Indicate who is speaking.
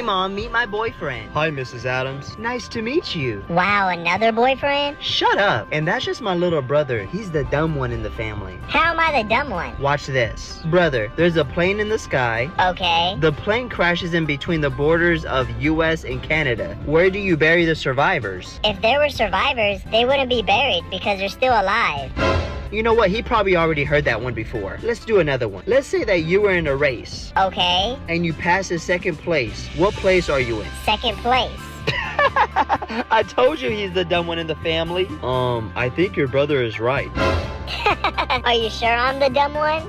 Speaker 1: Mom, meet my boyfriend. Hi, Mrs. Adams. Nice to meet you.
Speaker 2: Wow, another boyfriend?
Speaker 1: Shut up. And that's just my little brother. He's the dumb one in the family.
Speaker 2: How am I the dumb one?
Speaker 1: Watch this. Brother, there's a plane in the sky.
Speaker 2: Okay.
Speaker 1: The plane crashes in between the borders of US and Canada. Where do you bury the survivors?
Speaker 2: If there were survivors, they wouldn't be buried because they're still alive.
Speaker 1: You know what? He probably already heard that one before. Let's do another one. Let's say that you were in a race.
Speaker 2: Okay.
Speaker 1: And you pass in second place. What place are you in?
Speaker 2: Second place.
Speaker 1: I told you he's the dumb one in the family. I think your brother is right.
Speaker 2: Are you sure I'm the dumb one?